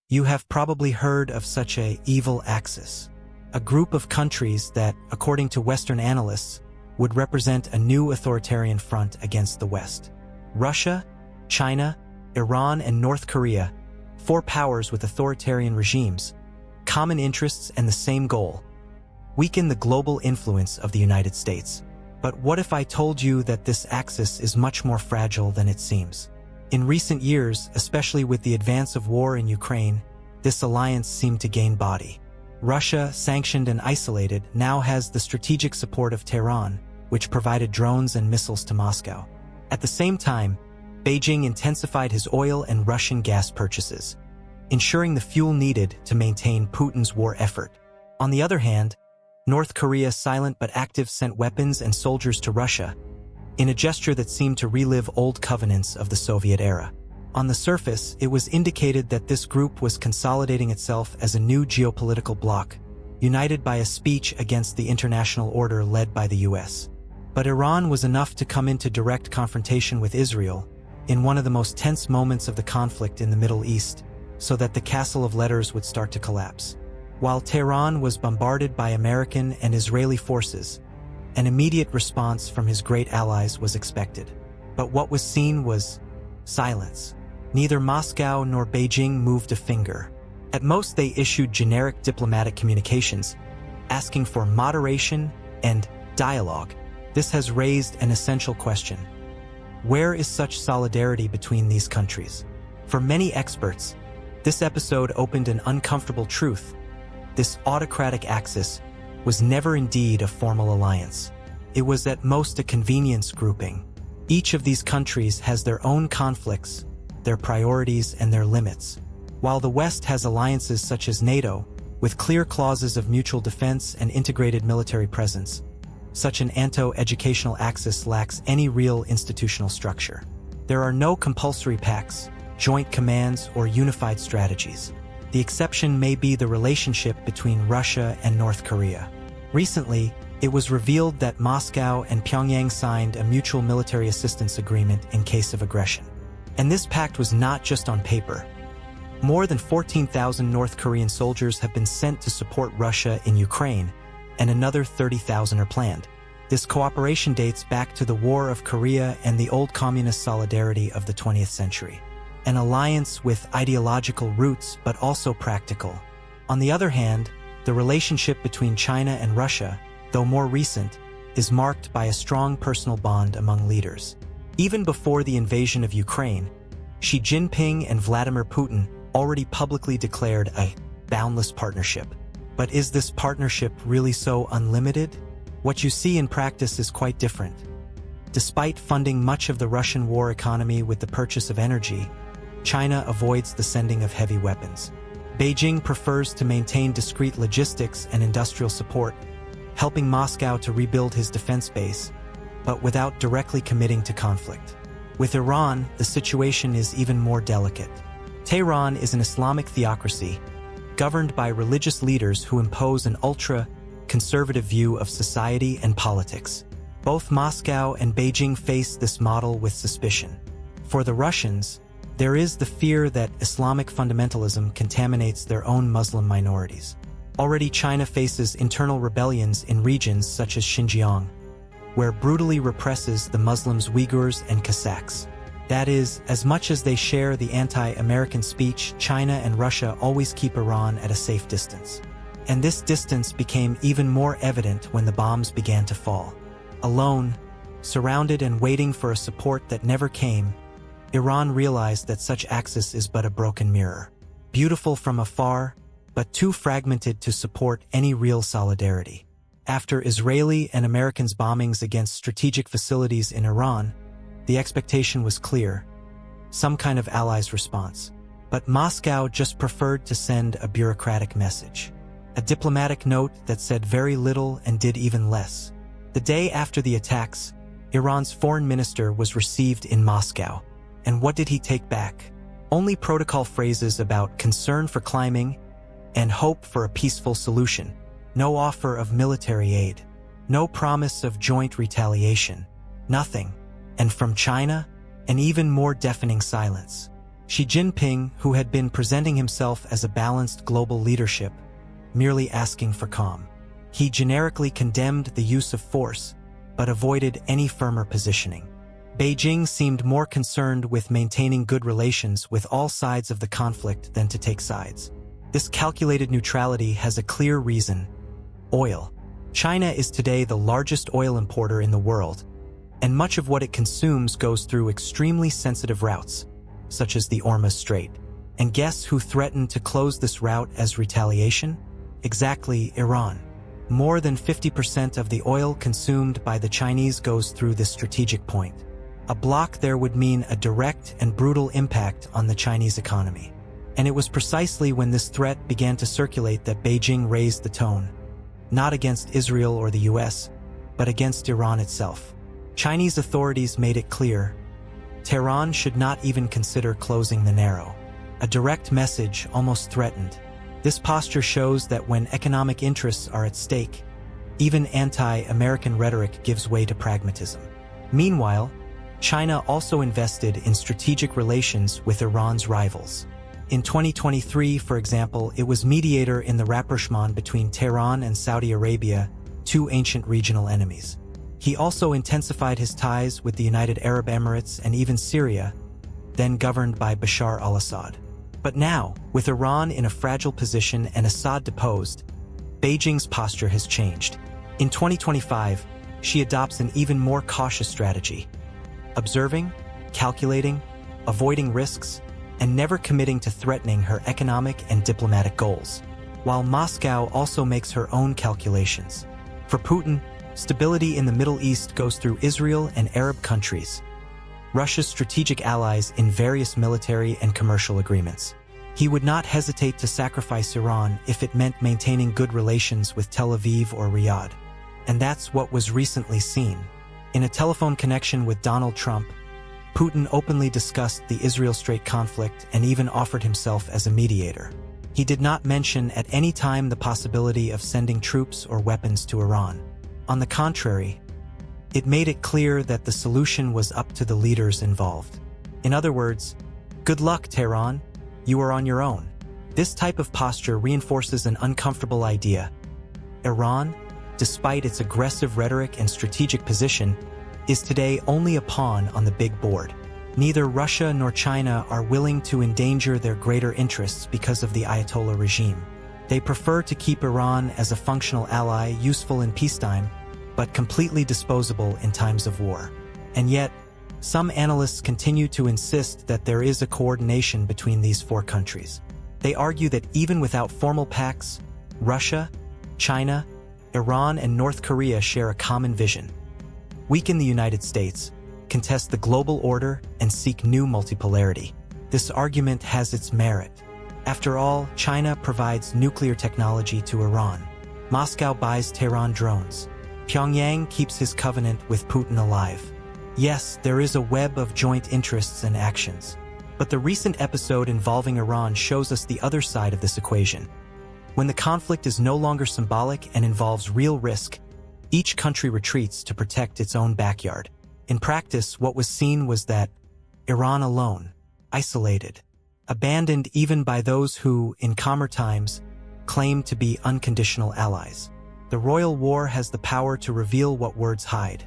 You have probably heard of such an evil axis, a group of countries that, according to Western analysts, would represent a new authoritarian front against the West. Russia, China, Iran, and North Korea, four powers with authoritarian regimes, common interests and the same goal: weaken the global influence of the United States. But what if I told you that this axis is much more fragile than it seems? In recent years, especially with the advance of war in Ukraine, this alliance seemed to gain body. Russia, sanctioned and isolated, now has the strategic support of Tehran, which provided drones and missiles to Moscow. At the same time, Beijing intensified his oil and Russian gas purchases, ensuring the fuel needed to maintain Putin's war effort. On the other hand, North Korea, silent but active, sent weapons and soldiers to Russia, in a gesture that seemed to relive old covenants of the Soviet era. On the surface, it was indicated that this group was consolidating itself as a new geopolitical bloc, united by a speech against the international order led by the US. But Iran was enough to come into direct confrontation with Israel in one of the most tense moments of the conflict in the Middle East, so that the castle of letters would start to collapse. While Tehran was bombarded by American and Israeli forces, an immediate response from his great allies was expected. But what was seen was silence. Neither Moscow nor Beijing moved a finger. At most, they issued generic diplomatic communications, asking for moderation and dialogue. This has raised an essential question. Where is such solidarity between these countries? For many experts, this episode opened an uncomfortable truth. This autocratic axis was never indeed a formal alliance. It was at most a convenience grouping. Each of these countries has their own conflicts, their priorities, and their limits. While the West has alliances such as NATO, with clear clauses of mutual defense and integrated military presence, such an anto-educational axis lacks any real institutional structure. There are no compulsory pacts, joint commands, or unified strategies. The exception may be the relationship between Russia and North Korea. Recently, it was revealed that Moscow and Pyongyang signed a mutual military assistance agreement in case of aggression. And this pact was not just on paper. More than 14,000 North Korean soldiers have been sent to support Russia in Ukraine, and another 30,000 are planned. This cooperation dates back to the War of Korea and the old communist solidarity of the 20th century. An alliance with ideological roots but also practical. On the other hand, the relationship between China and Russia, though more recent, is marked by a strong personal bond among leaders. Even before the invasion of Ukraine, Xi Jinping and Vladimir Putin already publicly declared a boundless partnership. But is this partnership really so unlimited? What you see in practice is quite different. Despite funding much of the Russian war economy with the purchase of energy, China avoids the sending of heavy weapons. Beijing prefers to maintain discreet logistics and industrial support, helping Moscow to rebuild his defense base, but without directly committing to conflict. With Iran, the situation is even more delicate. Tehran is an Islamic theocracy, governed by religious leaders who impose an ultra-conservative view of society and politics. Both Moscow and Beijing face this model with suspicion. For the Russians, there is the fear that Islamic fundamentalism contaminates their own Muslim minorities. Already China faces internal rebellions in regions such as Xinjiang, where brutally represses the Muslims Uyghurs and Cossacks. That is, as much as they share the anti-American speech, China and Russia always keep Iran at a safe distance. And this distance became even more evident when the bombs began to fall. Alone, surrounded and waiting for a support that never came, Iran realized that such axis is but a broken mirror, beautiful from afar, but too fragmented to support any real solidarity. After Israeli and Americans' bombings against strategic facilities in Iran, the expectation was clear: some kind of allies' response. But Moscow just preferred to send a bureaucratic message, a diplomatic note that said very little and did even less. The day after the attacks, Iran's foreign minister was received in Moscow. And what did he take back? Only protocol phrases about concern for climbing and hope for a peaceful solution. No offer of military aid. No promise of joint retaliation. Nothing. And from China, an even more deafening silence. Xi Jinping, who had been presenting himself as a balanced global leadership, merely asking for calm. He generically condemned the use of force, but avoided any firmer positioning. Beijing seemed more concerned with maintaining good relations with all sides of the conflict than to take sides. This calculated neutrality has a clear reason: oil. China is today the largest oil importer in the world, and much of what it consumes goes through extremely sensitive routes, such as the Hormuz Strait. And guess who threatened to close this route as retaliation? Exactly, Iran. More than 50% of the oil consumed by the Chinese goes through this strategic point. A block there would mean a direct and brutal impact on the Chinese economy. And it was precisely when this threat began to circulate that Beijing raised the tone, not against Israel or the US, but against Iran itself. Chinese authorities made it clear Tehran should not even consider closing the narrow. A direct message, almost threatened. This posture shows that when economic interests are at stake, even anti-American rhetoric gives way to pragmatism. Meanwhile, China also invested in strategic relations with Iran's rivals. In 2023, for example, it was mediator in the rapprochement between Tehran and Saudi Arabia, two ancient regional enemies. He also intensified his ties with the United Arab Emirates and even Syria, then governed by Bashar al-Assad. But now, with Iran in a fragile position and Assad deposed, Beijing's posture has changed. In 2025, she adopts an even more cautious strategy: observing, calculating, avoiding risks, and never committing to threatening her economic and diplomatic goals, while Moscow also makes her own calculations. For Putin, stability in the Middle East goes through Israel and Arab countries, Russia's strategic allies in various military and commercial agreements. He would not hesitate to sacrifice Iran if it meant maintaining good relations with Tel Aviv or Riyadh. And that's what was recently seen. In a telephone connection with Donald Trump, Putin openly discussed the Israel Strait conflict and even offered himself as a mediator. He did not mention at any time the possibility of sending troops or weapons to Iran. On the contrary, it made it clear that the solution was up to the leaders involved. In other words, good luck, Tehran, you are on your own. This type of posture reinforces an uncomfortable idea. Iran, despite its aggressive rhetoric and strategic position, is today only a pawn on the big board. Neither Russia nor China are willing to endanger their greater interests because of the Ayatollah regime. They prefer to keep Iran as a functional ally, useful in peacetime, but completely disposable in times of war. And yet, some analysts continue to insist that there is a coordination between these four countries. They argue that even without formal pacts, Russia, China, Iran, and North Korea share a common vision: weaken the United States, contest the global order, and seek new multipolarity. This argument has its merit. After all, China provides nuclear technology to Iran. Moscow buys Tehran drones. Pyongyang keeps his covenant with Putin alive. Yes, there is a web of joint interests and actions. But the recent episode involving Iran shows us the other side of this equation. When the conflict is no longer symbolic and involves real risk, each country retreats to protect its own backyard. In practice, what was seen was that Iran alone, isolated, abandoned even by those who, in calmer times, claim to be unconditional allies. The royal war has the power to reveal what words hide: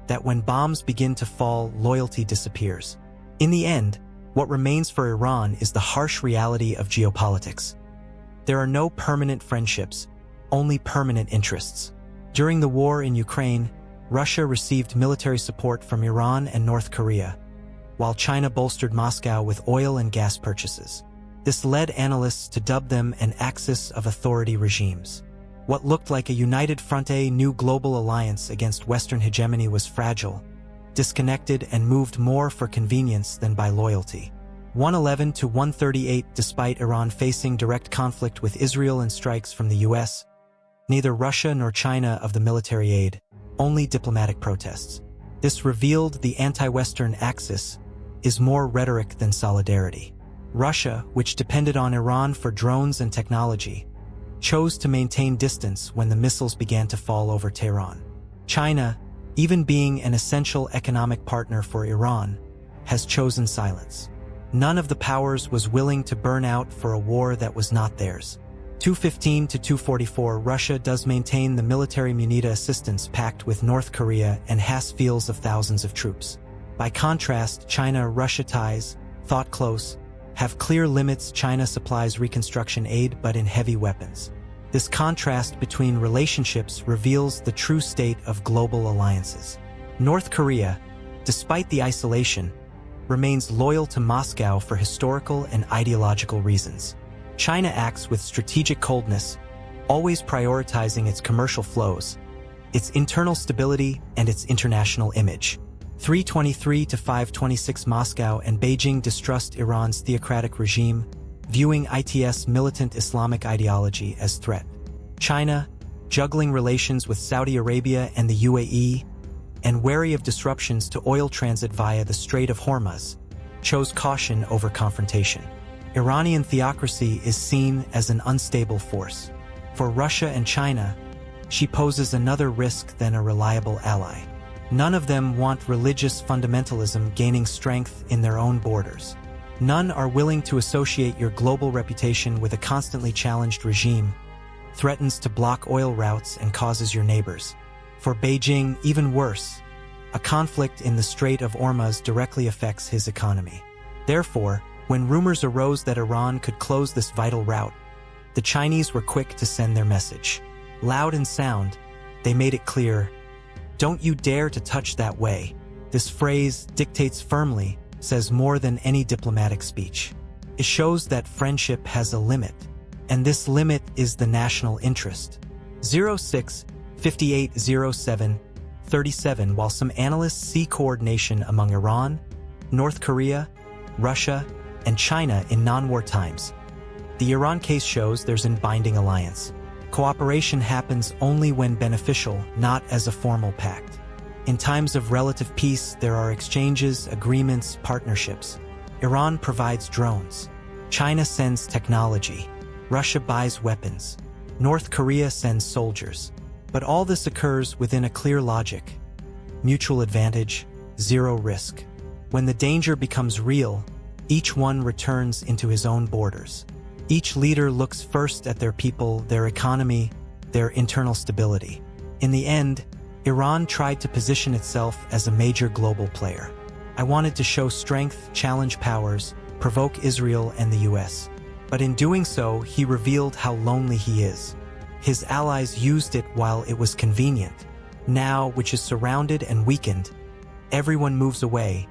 that when bombs begin to fall, loyalty disappears. In the end, what remains for Iran is the harsh reality of geopolitics. There are no permanent friendships, only permanent interests. During the war in Ukraine, Russia received military support from Iran and North Korea, while China bolstered Moscow with oil and gas purchases. This led analysts to dub them an axis of authority regimes. What looked like a united front, a new global alliance against Western hegemony, was fragile, disconnected, and moved more for convenience than by loyalty. 111 to 138. Despite Iran facing direct conflict with Israel and strikes from the US, neither Russia nor China of the military aid, only diplomatic protests. This revealed the anti-Western axis is more rhetoric than solidarity. Russia, which depended on Iran for drones and technology, chose to maintain distance when the missiles began to fall over Tehran. China, even being an essential economic partner for Iran, has chosen silence. None of the powers was willing to burn out for a war that was not theirs. 215 to 244 Russia does maintain the military Munita assistance pact with North Korea and has fields of thousands of troops. By contrast, China-Russia ties, thought close, have clear limits. China supplies reconstruction aid but in heavy weapons. This contrast between relationships reveals the true state of global alliances. North Korea, despite the isolation, remains loyal to Moscow for historical and ideological reasons. China acts with strategic coldness, always prioritizing its commercial flows, its internal stability, and its international image. 323 to 526 Moscow and Beijing distrust Iran's theocratic regime, viewing its militant Islamic ideology as threat. China, juggling relations with Saudi Arabia and the UAE, and wary of disruptions to oil transit via the Strait of Hormuz, chose caution over confrontation. Iranian theocracy is seen as an unstable force. For Russia and China, she poses another risk than a reliable ally. None of them want religious fundamentalism gaining strength in their own borders. None are willing to associate your global reputation with a constantly challenged regime, threatens to block oil routes and causes your neighbors. For Beijing, even worse, a conflict in the Strait of Hormuz directly affects his economy. Therefore, when rumors arose that Iran could close this vital route, the Chinese were quick to send their message. Loud and sound, they made it clear, "Don't you dare to touch that way." This phrase, "dictates firmly," says more than any diplomatic speech. It shows that friendship has a limit, and this limit is the national interest. 06, 58, 07, 37 While some analysts see coordination among Iran, North Korea, Russia, and China in non-war times, the Iran case shows there's a binding alliance. Cooperation happens only when beneficial, not as a formal pact. In times of relative peace, there are exchanges, agreements, partnerships. Iran provides drones. China sends technology. Russia buys weapons. North Korea sends soldiers. But all this occurs within a clear logic. Mutual advantage, zero risk. When the danger becomes real, each one returns into his own borders. Each leader looks first at their people, their economy, their internal stability. In the end, Iran tried to position itself as a major global player. I wanted to show strength, challenge powers, provoke Israel and the US. But in doing so, he revealed how lonely he is. His allies used it while it was convenient. Now, which is surrounded and weakened, everyone moves away,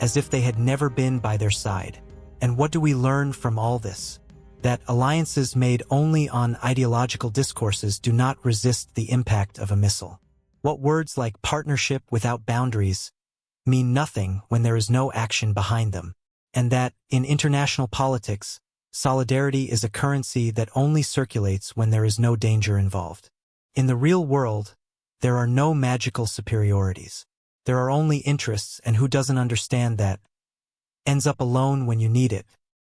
as if they had never been by their side. And what do we learn from all this? That alliances made only on ideological discourses do not resist the impact of a missile. What words like partnership without boundaries mean nothing when there is no action behind them. And that, in international politics, solidarity is a currency that only circulates when there is no danger involved. In the real world, there are no magical superiorities. There are only interests, and who doesn't understand that ends up alone when you need it.